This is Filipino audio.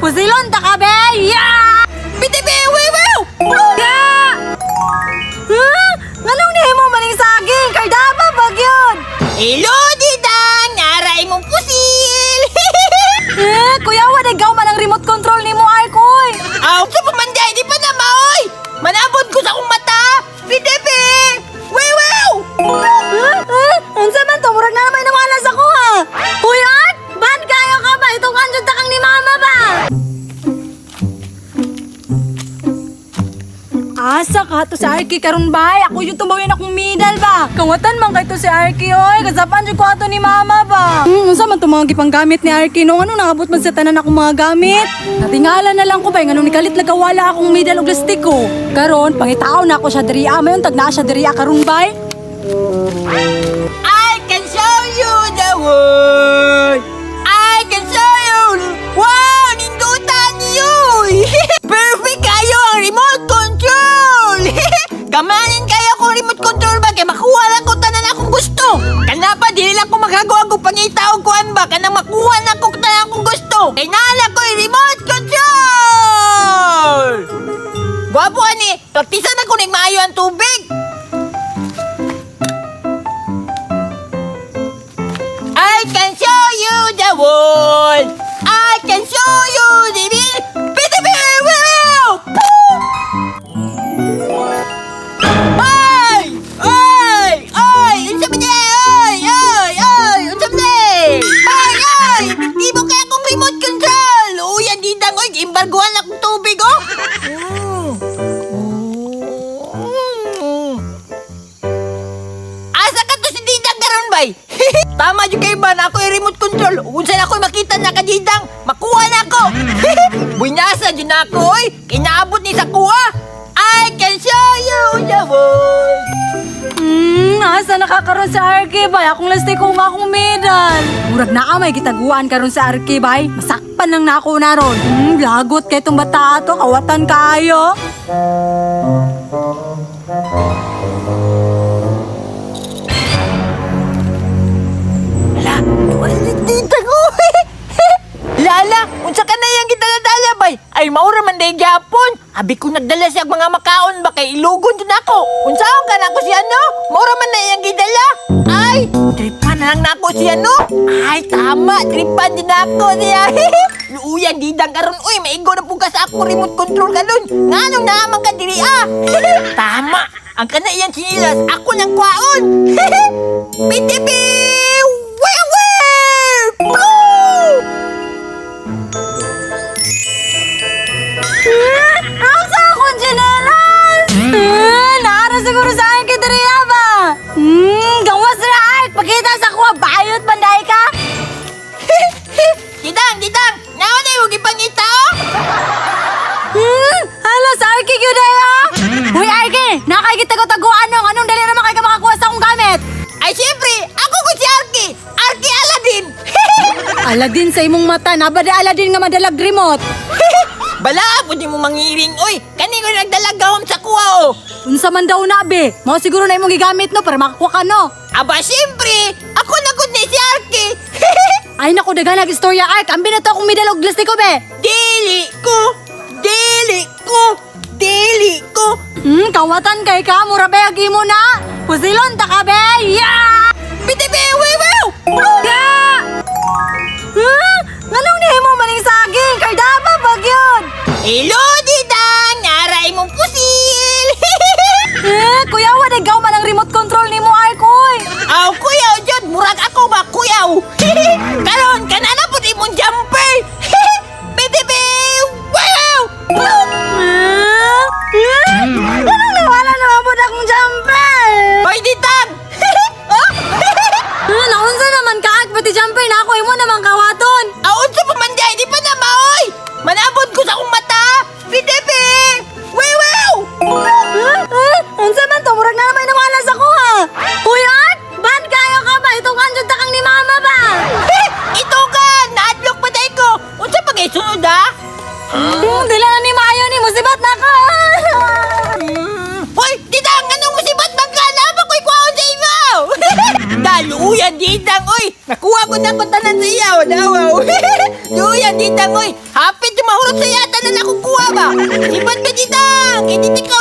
Pusilon ta ka, be! Yeah! Bitibi, wiwiw! Yeah! Huh? Anong nihimo maning saging? Kardaba bag yun! Hello, Didang! Naray mong pusil! Kuya, wadigaw man ang remote control ni mo, Arkoy! Aw, sa pamanday, di pa na maoy! Manabot ko sa akong mata! Bitibi! Wiwiw! Unsa man to? Murag na naman nawala sa ko, ha? Uy, Art! Bad kayo ka ba? Itong kanjod takang ni mama ba? Asa ka to si Arky karon bay? Ako yung tumawin akong medal ba? Kawatan man kay to si Arky oy, kasapan jud ko ato ni mama ba? Unsa man to mga gipanggamit ni Arky no? Ano naabot man sa tanan akong mga gamit? Natingala na lang ko bay nganong nikalit lagawala akong medal og plastiko. Karon pangitaw na ako siya diri mayon tag naa siya diri karon bay. I can show you the world! I can show you! Wow! Nindutan niyo! Perfect kayo ang remote control! Kamanin kayo kung remote control ba? Kaya makuha lang ko tanan akong gusto! Kana pa, di lang ko magagawa pangitaw kuan ba? Kanang makuha lang ko tanan akong gusto! Kaya nala ko yung remote control! Gwapo ani! Praktisan ako ng maayo ang tubig! I can show you the world. I can show you the world. Ay! Ay! Ay! Unsa man niya? Ay! Ay! Ay! Unsa man niya? Ay! Ay! Di mo kaya akong remote control. Uy, ang didang. Uy, imbarguhan akong tubig, oh. Asa ka to si didang karon bay? Tama yung kayo ba na ako yung remote control? Unsan ako makita na kadidang, makuha na ako! Buynasa dyan na ako, oy! Kinaabot ni sa kuha! I can show you the world! Asa nakakaroon sa Arky bay? Akong lastik ko nga akong medal. Murag na may gitaguan karon sa Arky bay. Masakpan lang na ako naron. Lagot kay itong bata to, kawatan kayo. Dita ko! Lala, unsa ka na yung gidala-dala bay? Ay, maura man day gyapon. Abi ko nagdala siya mga makaon ba kay ilugon dun ako. Unsaon ka na ako siya no? Maura man na yung gidala. Ay, tripan na lang na ako siya no? Ay, tama, tripan din ako siya. Luuyan, didang karon. Uy, maigo na po ka sa ako remote control ka dun. Nganong naamang ka diri Tama, ang kana iyan sinilas, ako nang kwaon. Bitibi! Asa akong general? Naara siguro sa akin kay Daria ba? Gawas na Art. Pakita sa kuha, bayot banday ka? Didang! Naon na yung ipangita oh? Hala, sa Arky yun na Uy, Arky! Nakakikita ko taguan nung anong dali naman kayo makakuha sa akong gamit? Ay, siyempre! Ako ko si Arky! Arky Aladdin! Aladdin sa imong mata, nabada Aladdin nga madalag remote. Bala, pwede mo mangiring. Uy, kani ko nagdalagawam sa kuha oh! Unsa man daw na, be? Mao siguro na imong gigamit no para makakuha ka no. Aba, siyempre! Ako na gud ni si Arky! Ay naku, dagan nag-istorya Ark. Ambi na to akong medal og plastiko, be. Dili ko! Dili ko! Dili ko! Kawatan kay ka, mura be agi mo na. Pusilon ta ka, be. Yeah! Bitibi, wiwiw! Yeah! Nganong nihimo maning saging? Kardaba bag yun. Hello, Didang! Naray mong pusil! Kuya, wadigaw man ang remote control ni mo, Arkoy. Aw, kuyaw dyan! Murag ako ba, kuyaw? Karon, kanana po di mong jumper! Bitibi! Wow! Anong nawala naman po na akong jumper? Hoy, Didang! Naunsa naman ka, Ark? Pati jumper na ako, imo naman kawaton. Aon sa pamanday, di pa na maoy! Manabot ko sa akong mata! Bitibi! Wow! Unsa man to? Murag na naman nawala sa kuha. Uy, Art! Bad kayo ka ba? Itong kanjod takang ni mama ba? Ito ka! Na-adlock pa tayo ko! Unsa pa kayo sunod ha? Dila na ni Mayo ni musibat na ka. Hoy! Didang! Anong musibat bang ka? Napa ko'y kwaon sa imo! Daluyan, Didang! Uy! Nakuha ko na ko tanan sa iyo! Dawaw! Luyan, Didang! Uy! Happy to mahurot sa yata na nakukuha ba? Sibat ba dita? Kaya dito ko